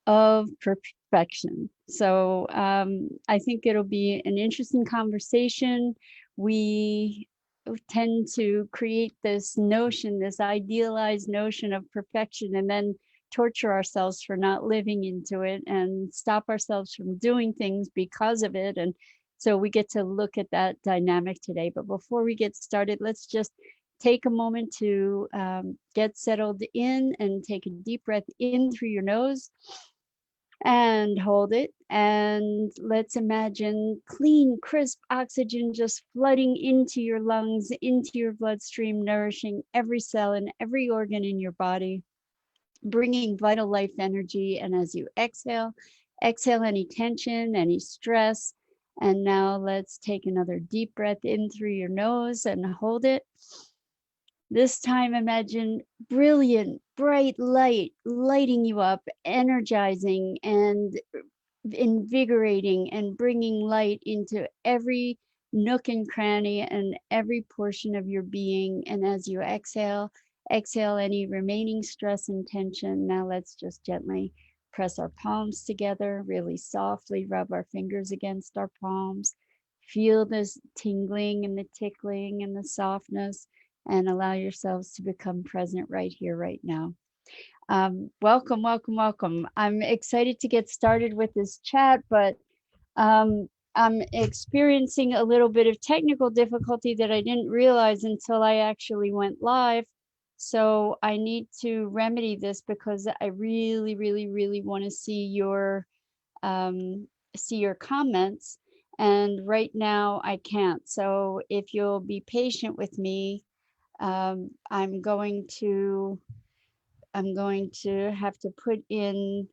of perfection. So I think it'll be an interesting conversation. We tend to create this notion, this idealized notion of perfection, and then torture ourselves for not living into it and stop ourselves from doing things because of it. And so we get to look at that dynamic today. But before we get started, let's just take a moment to get settled in and take a deep breath in through your nose and hold it. And let's imagine clean, crisp oxygen just flooding into your lungs, into your bloodstream, nourishing every cell and every organ in your body, bringing vital life energy. And as you exhale, exhale any tension, any stress. And now let's take another deep breath in through your nose and hold it. This time, imagine brilliant, bright light lighting you up, energizing and invigorating and bringing light into every nook and cranny and every portion of your being. And as you exhale, exhale any remaining stress and tension. Now let's just gently press our palms together, really softly rub our fingers against our palms. Feel this tingling and the tickling and the softness, and allow yourselves to become present right here, right now. Welcome, welcome, welcome. I'm excited to get started with this chat, but I'm experiencing a little bit of technical difficulty that I didn't realize until I actually went live. So I need to remedy this because I really, really, really want to see your comments. And right now I can't. So if you'll be patient with me, I'm going to have to put in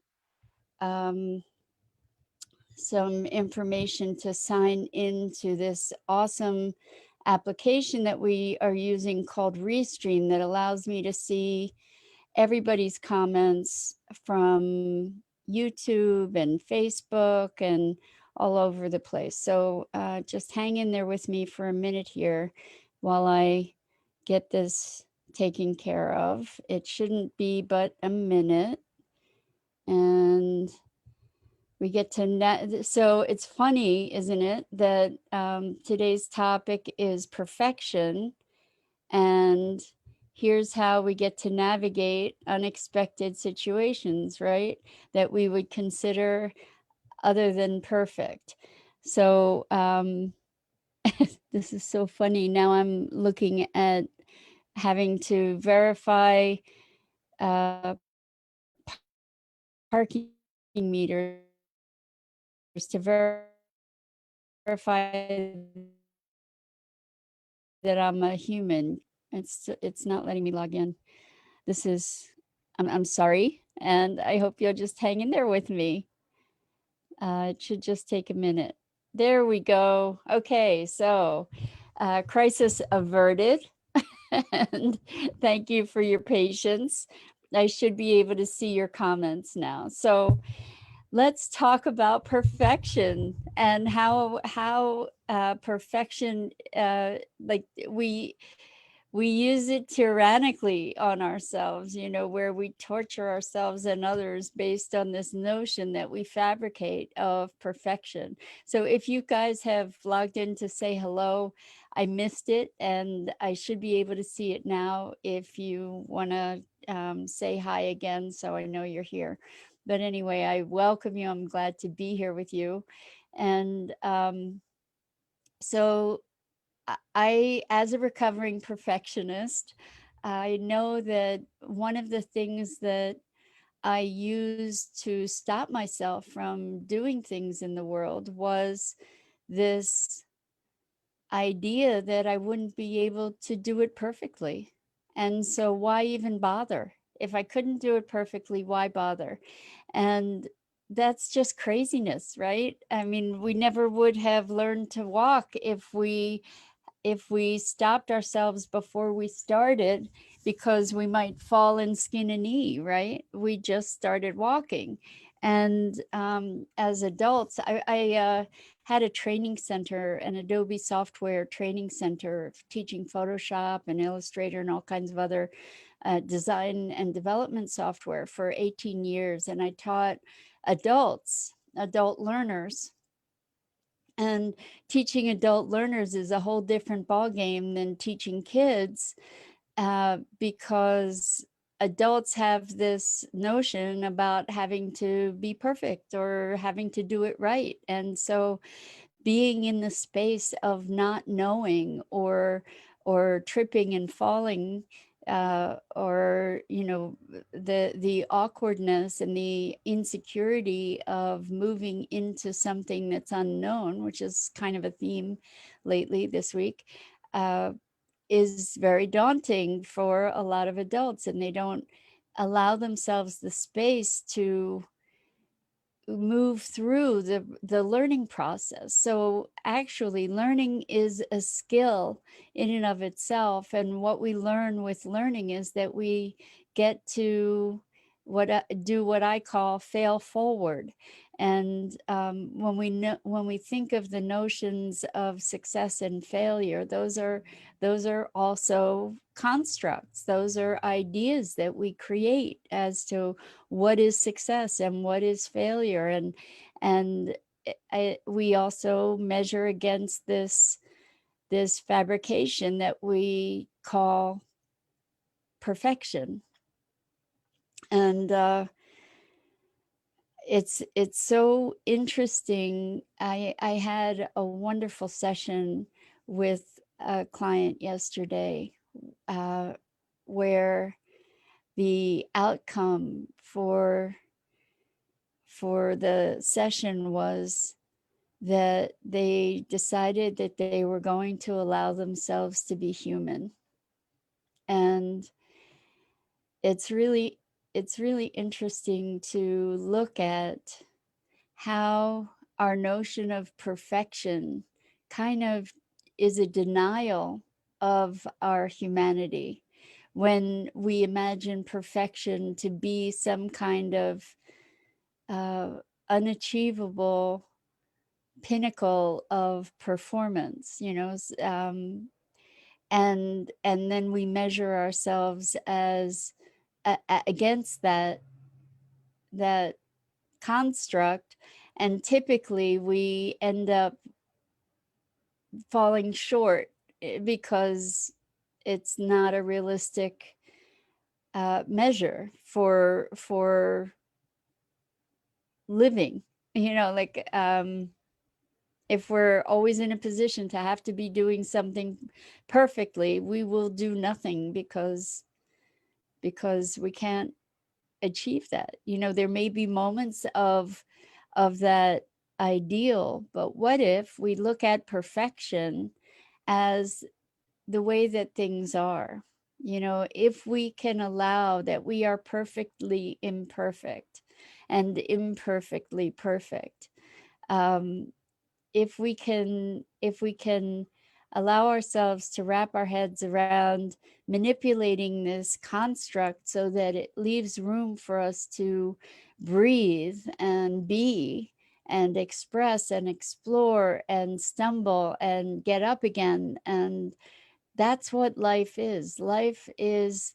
some information to sign into this awesome application that we are using called Restream that allows me to see everybody's comments from YouTube and Facebook and all over the place. So just hang in there with me for a minute here while I get this taken care of. It shouldn't be but a minute. And we get to, so it's funny, isn't it, that today's topic is perfection. And here's how we get to navigate unexpected situations, right? That we would consider other than perfect. So this is so funny. Now I'm looking at having to verify parking meters to verify that I'm a human. It's not letting me log in. This is, I'm sorry, and I hope you'll just hang in there with me. It should just take a minute. There we go. Okay, so crisis averted. And thank you for your patience. I should be able to see your comments now. So let's talk about perfection and how perfection, like we use it tyrannically on ourselves, you know, where we torture ourselves and others based on this notion that we fabricate of perfection. So if you guys have logged in to say hello, I missed it and I should be able to see it now if you want to say hi again, so I know you're here. But anyway, I welcome you. I'm glad to be here with you. And so I, as a recovering perfectionist, I know that one of the things that I used to stop myself from doing things in the world was this idea that I wouldn't be able to do it perfectly. And so why even bother? If I couldn't do it perfectly, why bother? And that's just craziness, right? I mean, we never would have learned to walk if we stopped ourselves before we started because we might fall and skin a knee, right? We just started walking. And as adults, I had a training center, an Adobe software training center, teaching Photoshop and Illustrator and all kinds of other design and development software for 18 years, and I taught adult learners. And teaching adult learners is a whole different ballgame than teaching kids, because adults have this notion about having to be perfect or having to do it right. And so being in the space of not knowing, or tripping and falling, or the awkwardness and the insecurity of moving into something that's unknown, which is kind of a theme lately this week, is very daunting for a lot of adults, and they don't allow themselves the space to move through the learning process. So actually learning is a skill in and of itself, and what we learn with learning is that we get to do what I call fail forward. And when we think of the notions of success and failure, those are also constructs. Those are ideas that we create as to what is success and what is failure. And we also measure against this fabrication that we call perfection. And it's so interesting. I had a wonderful session with a client yesterday, where the outcome for the session was that they decided that they were going to allow themselves to be human. And it's really interesting to look at how our notion of perfection kind of is a denial of our humanity, when we imagine perfection to be some kind of unachievable pinnacle of performance, and then we measure ourselves as against that construct, and typically we end up falling short, because it's not a realistic measure for living. If we're always in a position to have to be doing something perfectly, we will do nothing, because we can't achieve that. There may be moments of that ideal, but what if we look at perfection as the way that things are? If we can allow that we are perfectly imperfect and imperfectly perfect, if we can allow ourselves to wrap our heads around manipulating this construct so that it leaves room for us to breathe and be and express and explore and stumble and get up again. And that's what life is. Life is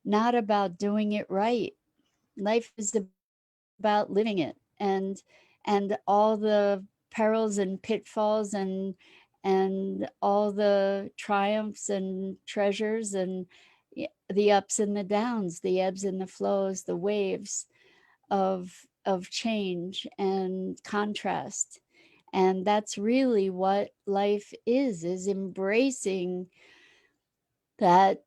not about doing it right. Life is about living it, and all the perils and pitfalls, and all the triumphs and treasures, and the ups and the downs, the ebbs and the flows, the waves of change and contrast. And that's really what life is embracing that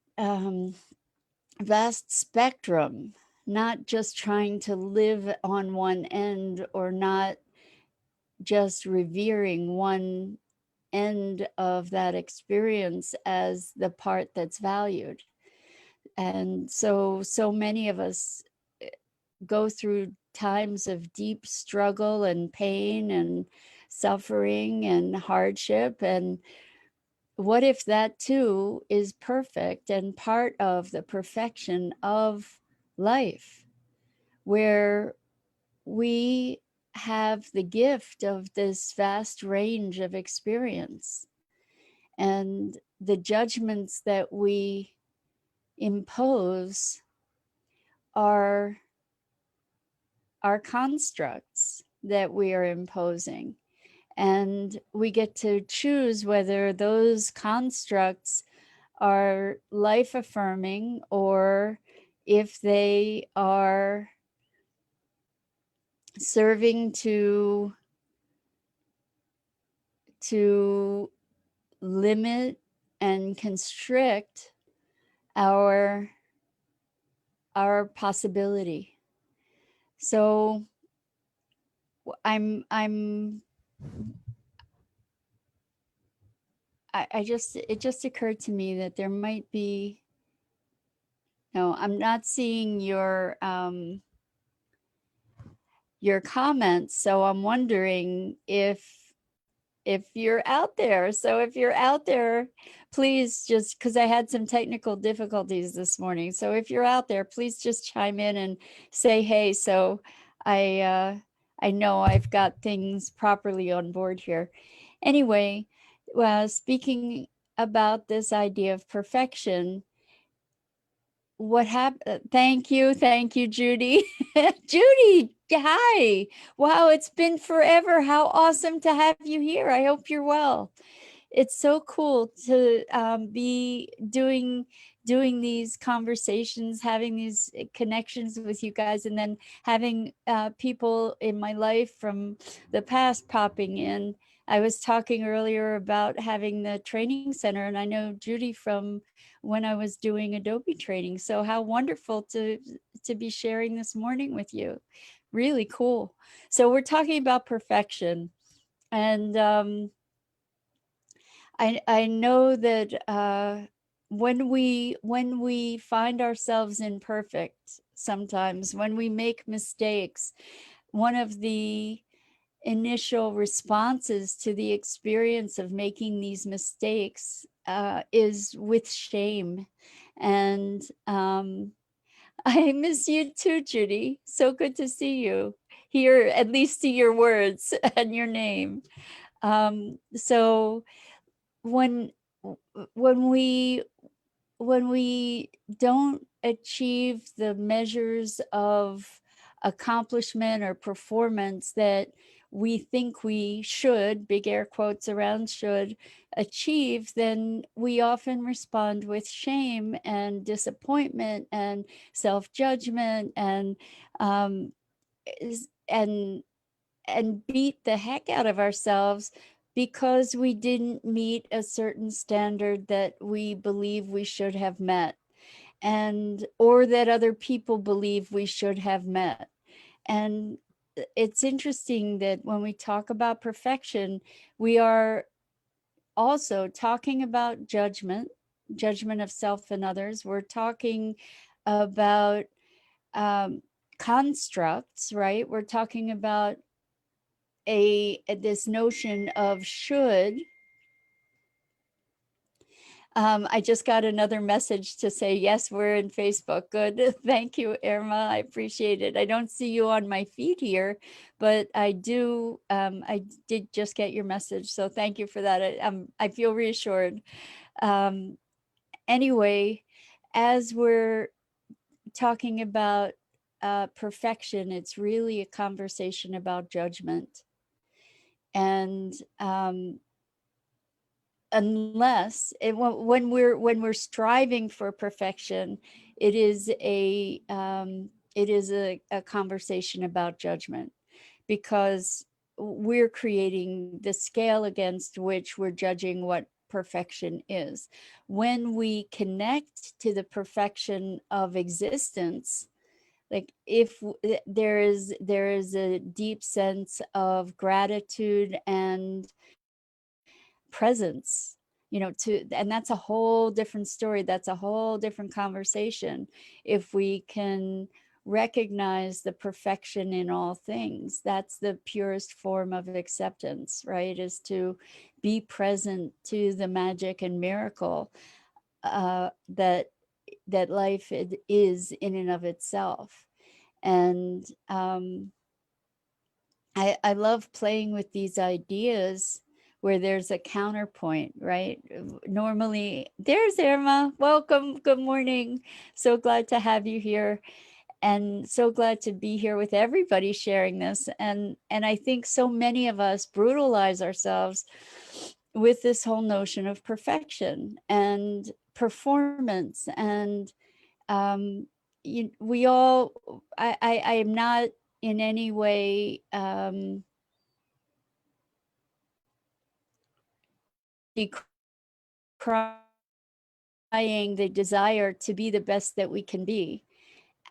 vast spectrum, not just trying to live on one end, or not just revering one end of that experience as the part that's valued. And so many of us go through times of deep struggle and pain and suffering and hardship. And what if that too is perfect and part of the perfection of life, where we have the gift of this vast range of experience, and the judgments that we impose are constructs that we are imposing. And we get to choose whether those constructs are life affirming or if they are serving to limit and constrict our possibility. So I just, it just occurred to me that there might be, no, I'm not seeing your comments, so I'm wondering if you're out there. So if you're out there, please just, because I had some technical difficulties this morning. So if you're out there, please just chime in and say hey. So I know I've got things properly on board here. Anyway, speaking about this idea of perfection, what happened? Thank you, Judy. Judy, hi. Wow, it's been forever. How awesome to have you here. I hope you're well. It's so cool to be doing these conversations, having these connections with you guys, and then having people in my life from the past popping in. I was talking earlier about having the training center, and I know Judy from when I was doing Adobe training. So how wonderful to be sharing this morning with you. Really cool. So we're talking about perfection, and I know that when we find ourselves imperfect, sometimes when we make mistakes, one of the initial responses to the experience of making these mistakes is with shame. And I miss you too, Judy. So good to see you, hear at least see your words and your name. So when when we when we don't achieve the measures of accomplishment or performance that we think we should, big air quotes around should, achieve, then we often respond with shame and disappointment and self-judgment um, and beat the heck out of ourselves because we didn't meet a certain standard that we believe we should have met, and or that other people believe we should have met. And it's interesting that when we talk about perfection, we are also talking about judgment of self and others. We're talking about um, constructs, right? We're talking about this notion of should. I just got another message to say, yes, we're in Facebook. Good. Thank you, Irma. I appreciate it. I don't see you on my feed here, but I do. I did just get your message. So thank you for that. I feel reassured. Anyway, as we're talking about perfection, it's really a conversation about judgment. And unless when we're striving for perfection, it is a conversation about judgment, because we're creating the scale against which we're judging what perfection is. When we connect to the perfection of existence, like if there is a deep sense of gratitude and presence, and that's a whole different story. That's a whole different conversation. If we can recognize the perfection in all things, that's the purest form of acceptance, right? Is to be present to the magic and miracle that life is in and of itself. And I love playing with these ideas where there's a counterpoint, right? Normally, there's Irma. Welcome. Good morning. So glad to have you here, and so glad to be here with everybody sharing this. And I think so many of us brutalize ourselves with this whole notion of perfection and performance. And we all, I am not in any way decrying the desire to be the best that we can be.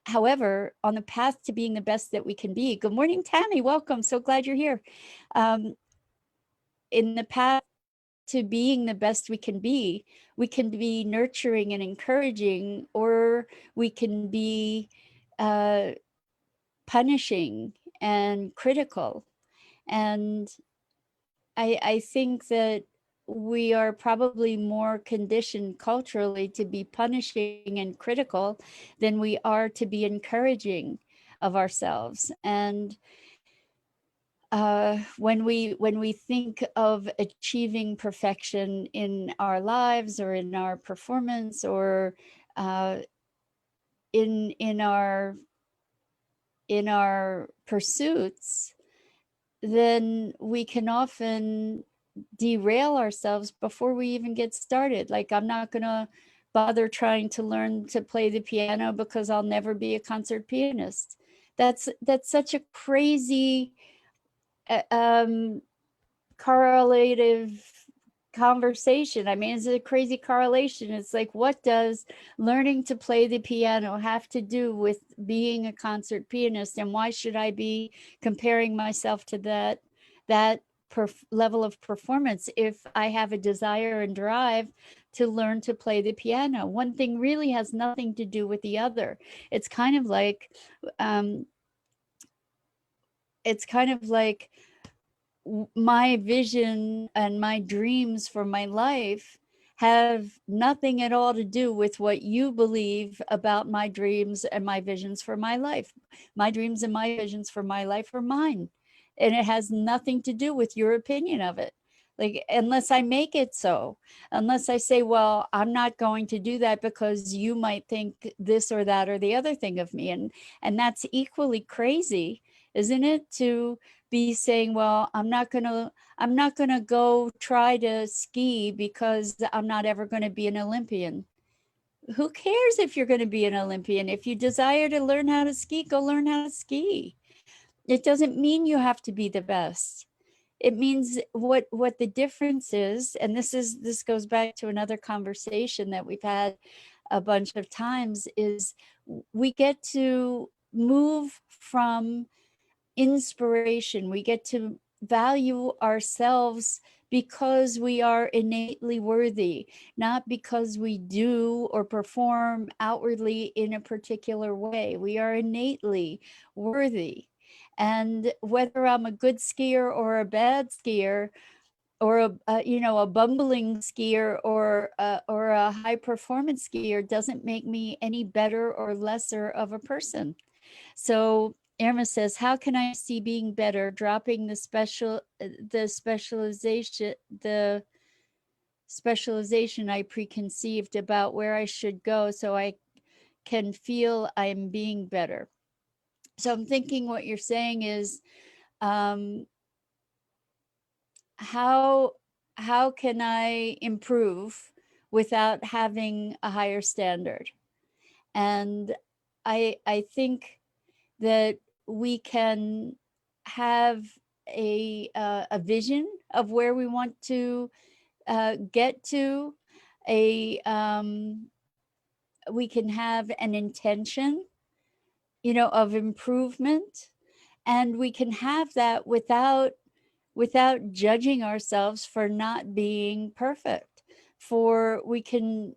However, on the path to being the best that we can be, good morning, Tammy, welcome. So glad you're here. In the path to being the best we can be nurturing and encouraging, or we can be punishing and critical. And I think that we are probably more conditioned culturally to be punishing and critical than we are to be encouraging of ourselves. And when we think of achieving perfection in our lives or in our performance or in our pursuits, then we can often derail ourselves before we even get started. Like, I'm not going to bother trying to learn to play the piano because I'll never be a concert pianist. That's such a crazy correlative conversation. I mean, it's a crazy correlation. It's like, what does learning to play the piano have to do with being a concert pianist? And why should I be comparing myself to that level of performance if I have a desire and drive to learn to play the piano? One thing really has nothing to do with the other. It's kind of like my vision and my dreams for my life have nothing at all to do with what you believe about my dreams and my visions for my life. My dreams and my visions for my life are mine, and it has nothing to do with your opinion of it. Like, unless I make it so, unless I say, well, I'm not going to do that because you might think this or that or the other thing of me. And that's equally crazy, isn't it? To be saying, well, I'm not gonna go try to ski because I'm not ever going to be an Olympian. Who cares if you're going to be an Olympian? If you desire to learn how to ski, go learn how to ski. It doesn't mean you have to be the best. It means what the difference is, and this goes back to another conversation that we've had a bunch of times, is we get to move from inspiration. We get to value ourselves because we are innately worthy, not because we do or perform outwardly in a particular way. We are innately worthy. And whether I'm a good skier or a bad skier, or a bumbling skier or a high performance skier, doesn't make me any better or lesser of a person. So Irma says, how can I see being better, dropping the specialization I preconceived about where I should go so I can feel I'm being better? So I'm thinking what you're saying is, how can I improve without having a higher standard? And I think that we can have a vision of where we want to get to. We can have an intention, of improvement, and we can have that without judging ourselves for not being perfect. For we can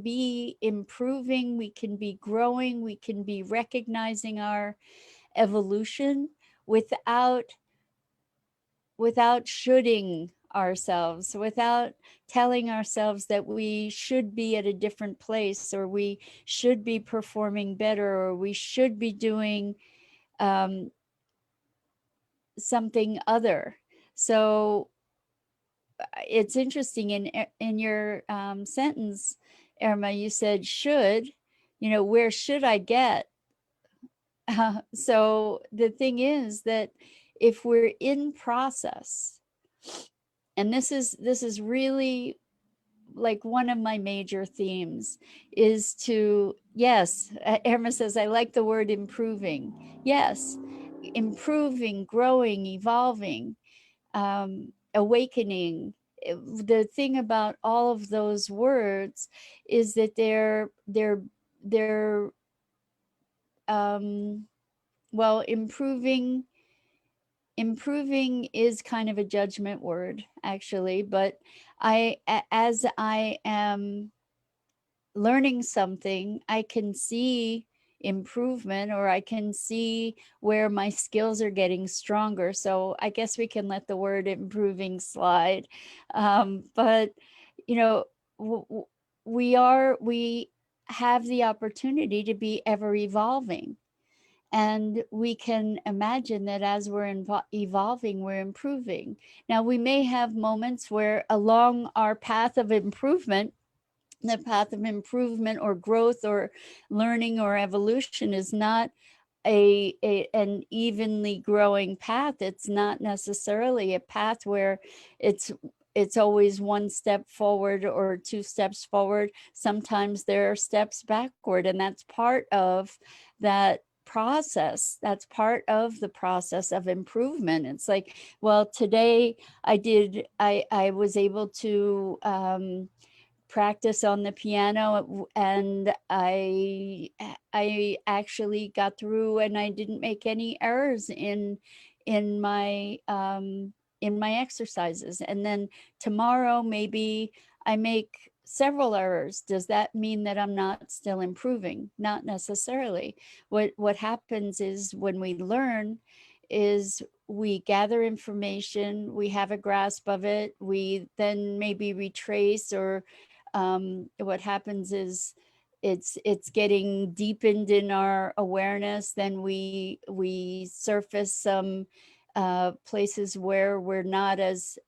be improving, we can be growing, we can be recognizing our evolution without shoulding ourselves, without telling ourselves that we should be at a different place, or we should be performing better, or we should be doing something other. So it's interesting in your sentence, Irma, you said should, where should I get? So the thing is that if we're in process, and this is really like one of my major themes, is to, yes, Irma says, I like the word improving. Yes, improving, growing, evolving, awakening. The thing about all of those words is that they're um, well, improving is kind of a judgment word, actually, but as I am learning something, I can see improvement, or I can see where my skills are getting stronger. So I guess we can let the word improving slide. But, you know, we have the opportunity to be ever evolving. And we can imagine that as we're evolving, we're improving. Now, we may have moments where along our path of improvement, the path of improvement or growth or learning or evolution is not an evenly growing path. It's not necessarily a path where it's it's always one step forward or two steps forward. Sometimes there are steps backward, and that's part of that process. That's part of the process of improvement. It's like, well, today I was able to practice on the piano, and I actually got through, and I didn't make any errors in my in my exercises. And then tomorrow maybe I make several errors. Does that mean that I'm not still improving? Not necessarily. What happens is when we learn is we gather information, we have a grasp of it, we then maybe retrace, or what happens is it's getting deepened in our awareness. Then we surface some places where we're not as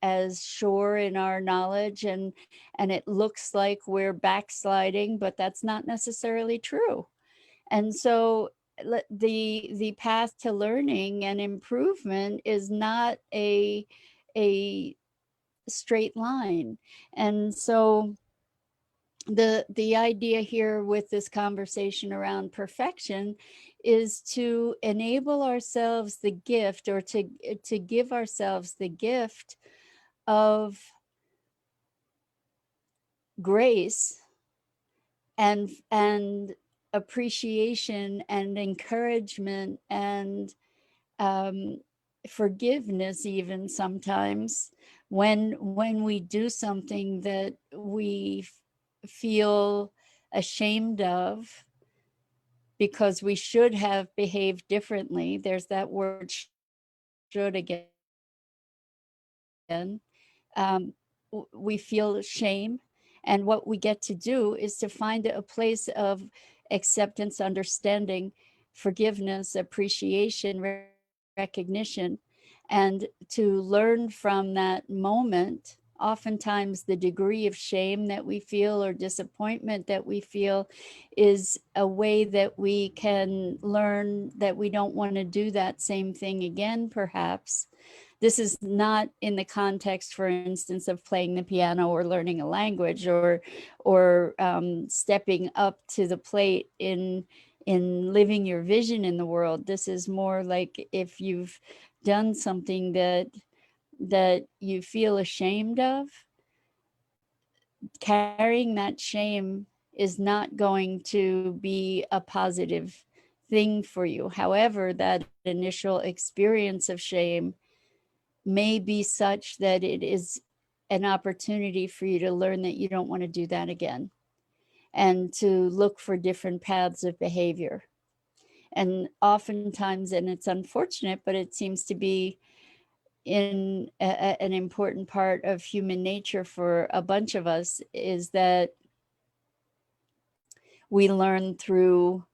sure in our knowledge, and it looks like we're backsliding, but that's not necessarily true. And so the path to learning and improvement is not a straight line. And so the idea here with this conversation around perfection is to enable ourselves the gift, or to give ourselves the gift of grace and appreciation and encouragement and forgiveness, even sometimes when we do something that we feel ashamed of because we should have behaved differently. There's that word should again. We feel shame. And what we get to do is to find a place of acceptance, understanding, forgiveness, appreciation, recognition, and to learn from that moment. Oftentimes, the degree of shame that we feel or disappointment that we feel is a way that we can learn that we don't want to do that same thing again, perhaps. This is not in the context, for instance, of playing the piano or learning a language, or stepping up to the plate in living your vision in the world. This is more like if you've done something that you feel ashamed of, carrying that shame is not going to be a positive thing for you. However, that initial experience of shame may be such that it is an opportunity for you to learn that you don't want to do that again, and to look for different paths of behavior. And oftentimes, and it's unfortunate, but it seems to be an important part of human nature for a bunch of us, is that we learn through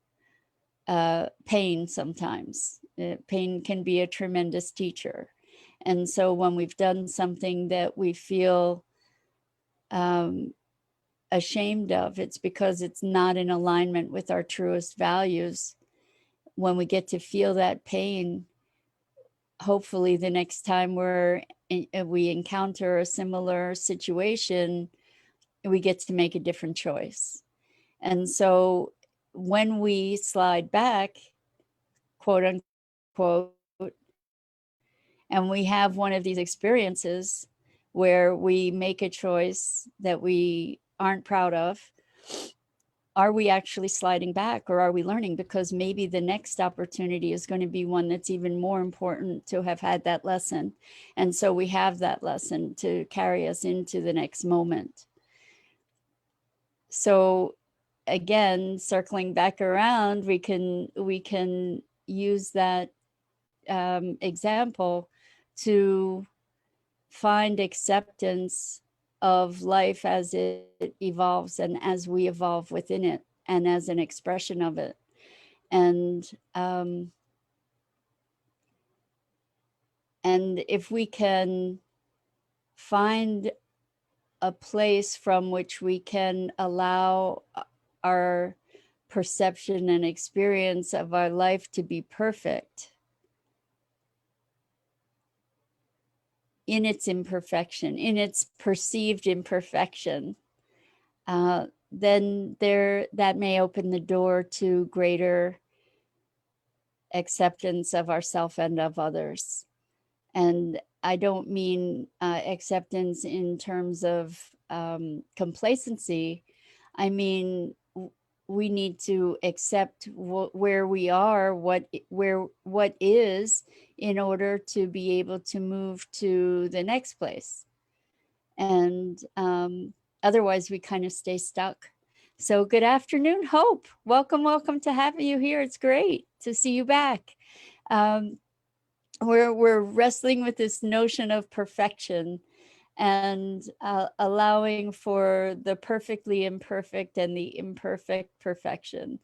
pain sometimes. Pain can be a tremendous teacher. And so when we've done something that we feel ashamed of, it's because it's not in alignment with our truest values. When we get to feel that pain, hopefully the next time we encounter a similar situation, we get to make a different choice. And so when we slide back, quote unquote, and we have one of these experiences where we make a choice that we aren't proud of, are we actually sliding back, or are we learning? Because maybe the next opportunity is going to be one that's even more important to have had that lesson. And so we have that lesson to carry us into the next moment. So again, circling back around, we can use that example to find acceptance of life as it evolves and as we evolve within it and as an expression of it. And if we can find a place from which we can allow our perception and experience of our life to be perfect in its imperfection, in its perceived imperfection, then that may open the door to greater acceptance of ourself and of others. And I don't mean acceptance in terms of complacency. I mean, we need to accept where we are, what is, in order to be able to move to the next place. And otherwise we kind of stay stuck. So good afternoon, Hope. Welcome to have you here. It's great to see you back. We're wrestling with this notion of perfection and allowing for the perfectly imperfect and the imperfect perfection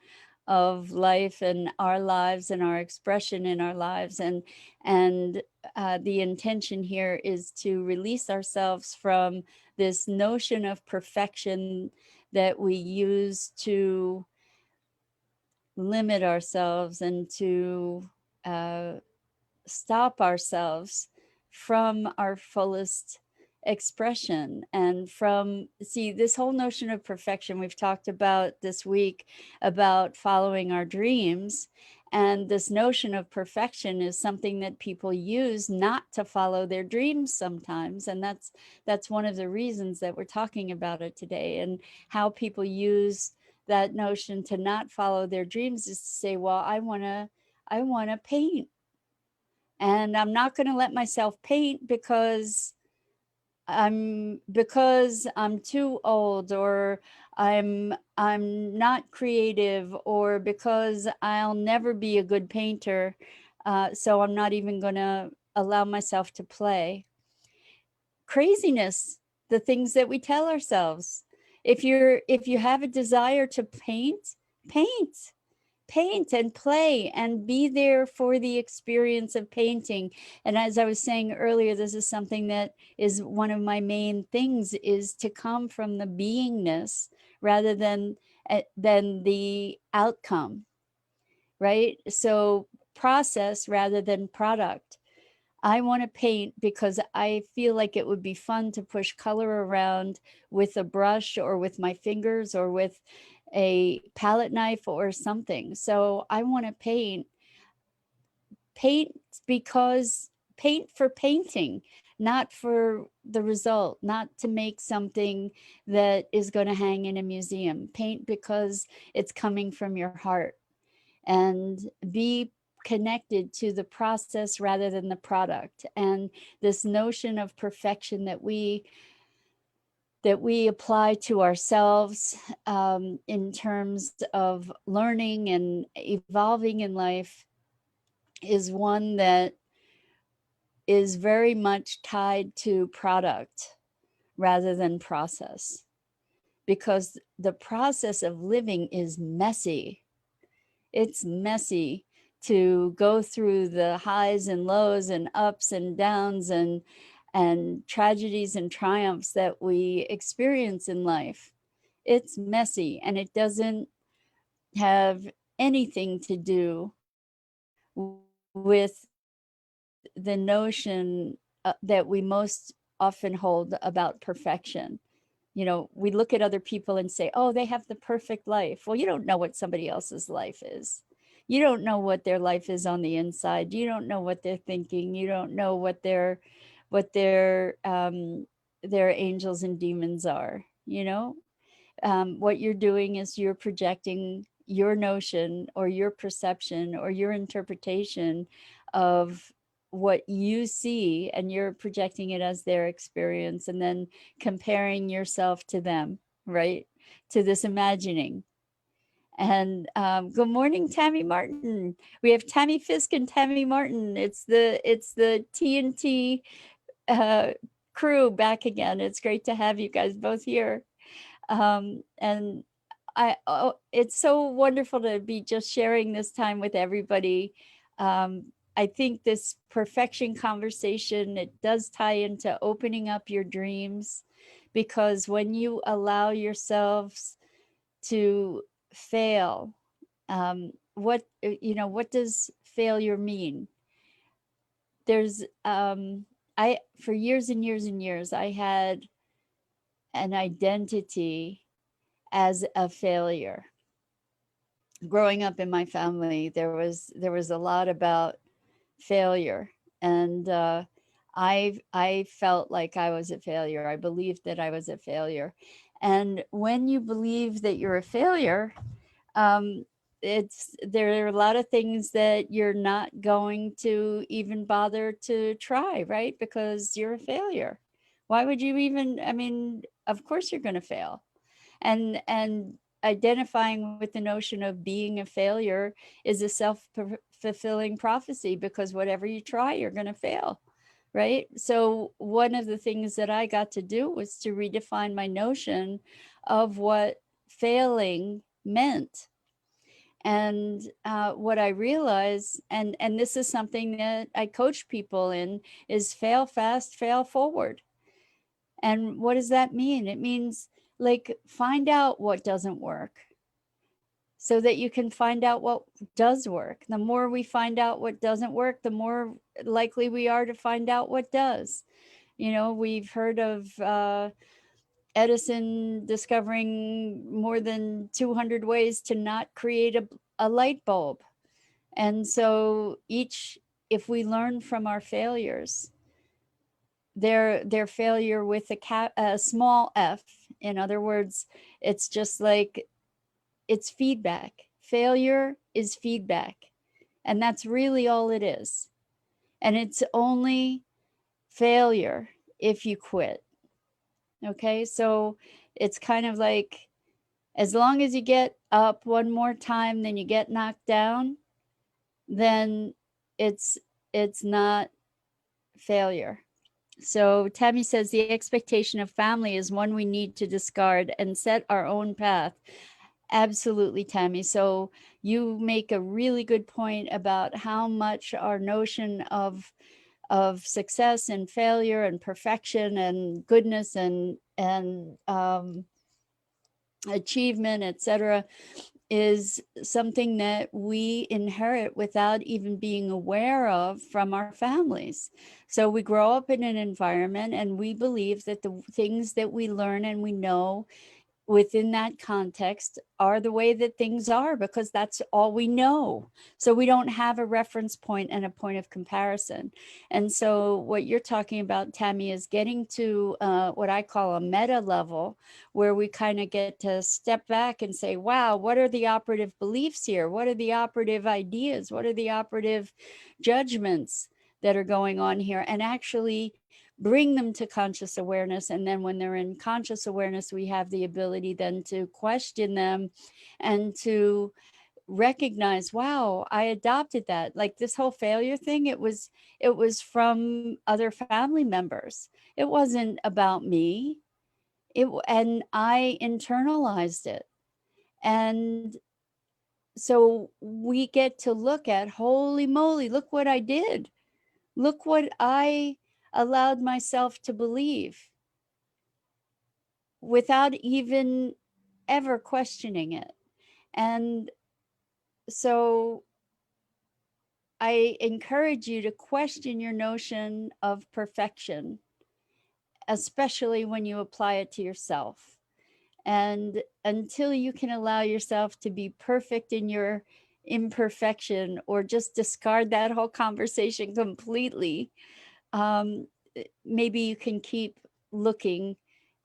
of life and our lives and our expression in our lives. And the intention here is to release ourselves from this notion of perfection that we use to limit ourselves and to stop ourselves from our fullest expression. And see, this whole notion of perfection, we've talked about this week about following our dreams. And this notion of perfection is something that people use not to follow their dreams sometimes. And that's one of the reasons that we're talking about it today, and how people use that notion to not follow their dreams is to say, well, I want to paint, and I'm not going to let myself paint because I'm too old, or I'm not creative, or because I'll never be a good painter, so I'm not even going to allow myself to play. Craziness, the things that we tell ourselves. If you have a desire to paint, paint and play and be there for the experience of painting. And as I was saying earlier, this is something that is one of my main things, is to come from the beingness rather than the outcome, right? So process rather than product. I want to paint because I feel like it would be fun to push color around with a brush or with my fingers or with a palette knife or something. So I want to paint because paint for painting, not for the result, not to make something that is going to hang in a museum. Paint because it's coming from your heart, and be connected to the process rather than the product. And this notion of perfection that we apply to ourselves in terms of learning and evolving in life is one that is very much tied to product rather than process, because the process of living is messy. It's messy to go through the highs and lows and ups and downs and tragedies and triumphs that we experience in life. It's messy, and it doesn't have anything to do with the notion that we most often hold about perfection. You know, we look at other people and say, oh, they have the perfect life. Well, you don't know what somebody else's life is. You don't know what their life is on the inside. You don't know what they're thinking. You don't know what their angels and demons are, you know? What you're doing is you're projecting your notion or your perception or your interpretation of what you see, and you're projecting it as their experience and then comparing yourself to them, right? To this imagining. And good morning, Tammy Martin. We have Tammy Fisk and Tammy Martin. It's the TNT uh, crew back again. It's great to have you guys both here. And it's so wonderful to be just sharing this time with everybody. I think this perfection conversation, it does tie into opening up your dreams, because when you allow yourselves to fail, what does failure mean? There's I for years and years and years I had an identity as a failure. Growing up in my family, there was a lot about failure, and I felt like I was a failure. I believed that I was a failure, and when you believe that you're a failure, um, there are a lot of things that you're not going to even bother to try, right? Because you're a failure. Why would you even? I mean, of course you're going to fail. And identifying with the notion of being a failure is a self-fulfilling prophecy, because whatever you try, you're going to fail, right? So one of the things that I got to do was to redefine my notion of what failing meant. And what I realized, and this is something that I coach people in, is fail fast, fail forward. And what does that mean? It means, like, find out what doesn't work so that you can find out what does work. The more we find out what doesn't work, the more likely we are to find out what does. You know, we've heard of Edison discovering more than 200 ways to not create a light bulb. And so if we learn from our failures, their failure with a small f. In other words, it's just like, it's feedback. Failure is feedback, and that's really all it is. And it's only failure if you quit. Okay, so it's kind of like, as long as you get up one more time then you get knocked down, then it's not failure. So Tammy says the expectation of family is one we need to discard and set our own path. Absolutely, Tammy. So you make a really good point about how much our notion of success and failure and perfection and goodness and achievement, etc., is something that we inherit without even being aware of from our families. So we grow up in an environment and we believe that the things that we learn and we know within that context are the way that things are, because that's all we know. So we don't have a reference point and a point of comparison. And so what you're talking about, Tammy, is getting to what I call a meta level, where we kind of get to step back and say, wow, what are the operative beliefs here? What are the operative ideas? What are the operative judgments that are going on here? And actually bring them to conscious awareness. And then when they're in conscious awareness, we have the ability then to question them and to recognize, wow, I adopted that. Like this whole failure thing, it was from other family members. It wasn't about me. And I internalized it. And so we get to look at, holy moly, look what I did. Look what I allowed myself to believe without even ever questioning it. And so I encourage you to question your notion of perfection, especially when you apply it to yourself. And until you can allow yourself to be perfect in your imperfection, or just discard that whole conversation completely, um, maybe you can keep looking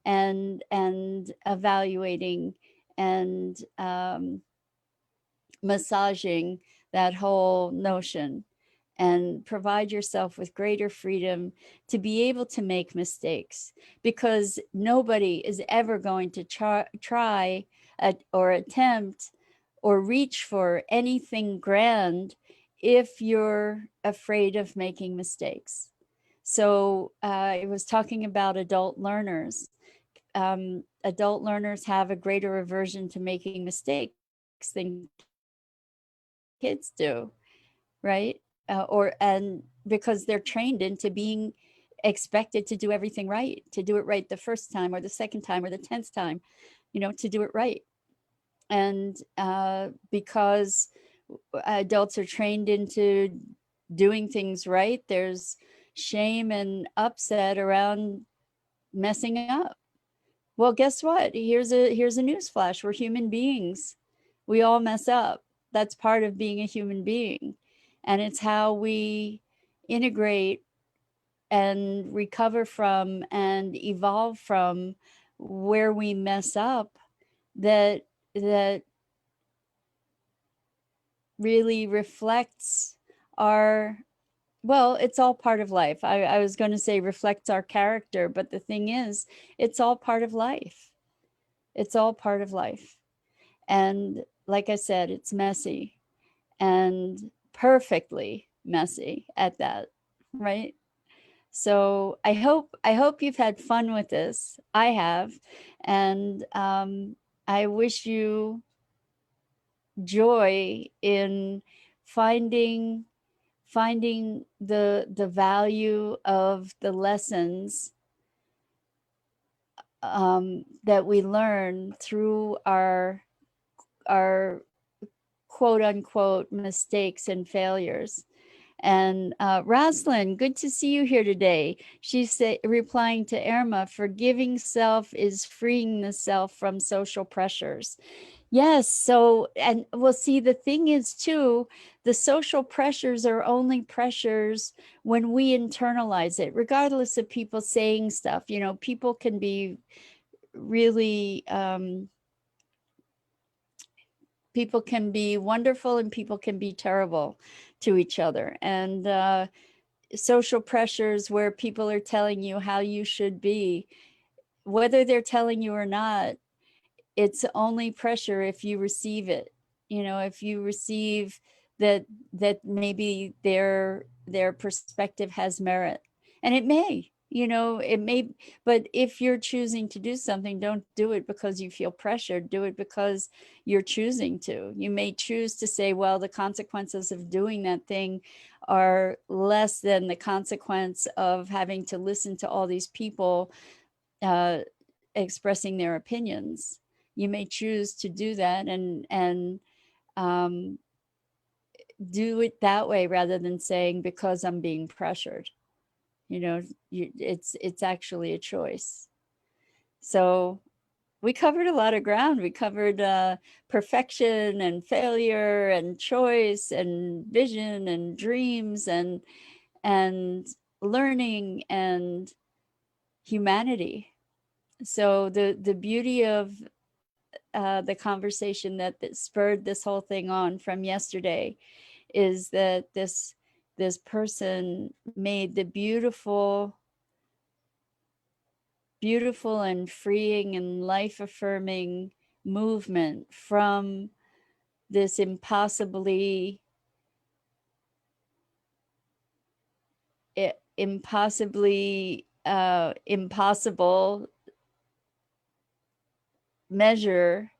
and evaluating and massaging that whole notion, and provide yourself with greater freedom to be able to make mistakes, because nobody is ever going to try or attempt or reach for anything grand if you're afraid of making mistakes. So I was talking about adult learners. Adult learners have a greater aversion to making mistakes than kids do, right? And because they're trained into being expected to do everything right, to do it right the first time or the second time or the 10th time, to do it right. And because adults are trained into doing things right, there's shame and upset around messing up. Well, guess what? Here's a news flash. We're human beings. We all mess up. That's part of being a human being. And it's how we integrate and recover from and evolve from where we mess up that really reflects our, well, it's all part of life. I was going to say reflects our character, but the thing is, it's all part of life. It's all part of life. And like I said, it's messy, and perfectly messy at that, right? So I hope you've had fun with this. I have, and I wish you joy in finding the value of the lessons that we learn through our quote unquote mistakes and failures. And Roslyn, good to see you here today. She's replying to Irma, forgiving self is freeing the self from social pressures. Yes. So, and we'll see, the thing is too, the social pressures are only pressures when we internalize it, regardless of people saying stuff. People can be really, people can be wonderful and people can be terrible to each other. And social pressures where people are telling you how you should be, whether they're telling you or not, it's only pressure if you receive it. If you receive that maybe their perspective has merit, and it may, but if you're choosing to do something, don't do it because you feel pressured. Do it because you're choosing to. You may choose to say, well, the consequences of doing that thing are less than the consequence of having to listen to all these people uh, expressing their opinions. You may choose to do that and um, do it that way, rather than saying, because I'm being pressured. It's actually a choice. So we covered a lot of ground. We covered perfection and failure and choice and vision and dreams and learning and humanity. So the beauty of the conversation that spurred this whole thing on from yesterday is that this person made the beautiful and freeing and life affirming movement from this impossible measure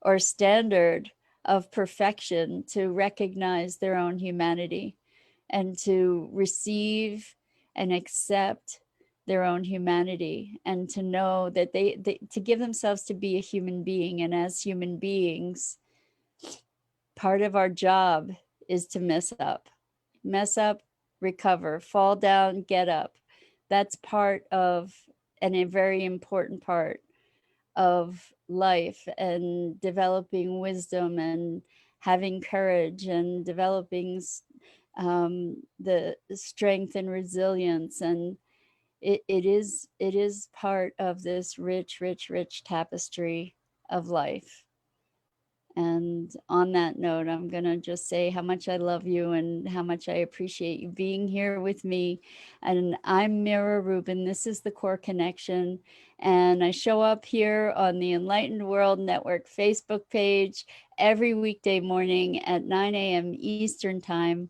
or standard of perfection to recognize their own humanity and to receive and accept their own humanity, and to know that they to give themselves to be a human being. And as human beings, part of our job is to mess up, recover, fall down, get up. That's part of, and a very important part of life, and developing wisdom and having courage and developing the strength and resilience. And it is part of this rich, rich, rich tapestry of life. And on that note, I'm going to just say how much I love you and how much I appreciate you being here with me. And I'm Mira Rubin. This is the Core Connection. And I show up here on the Enlightened World Network Facebook page every weekday morning at 9 a.m. Eastern Time.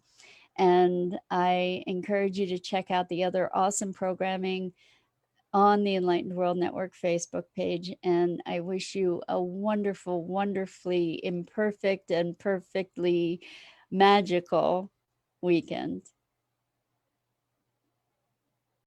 And I encourage you to check out the other awesome programming on the Enlightened World Network Facebook page. And I wish you a wonderful, wonderfully imperfect and perfectly magical weekend.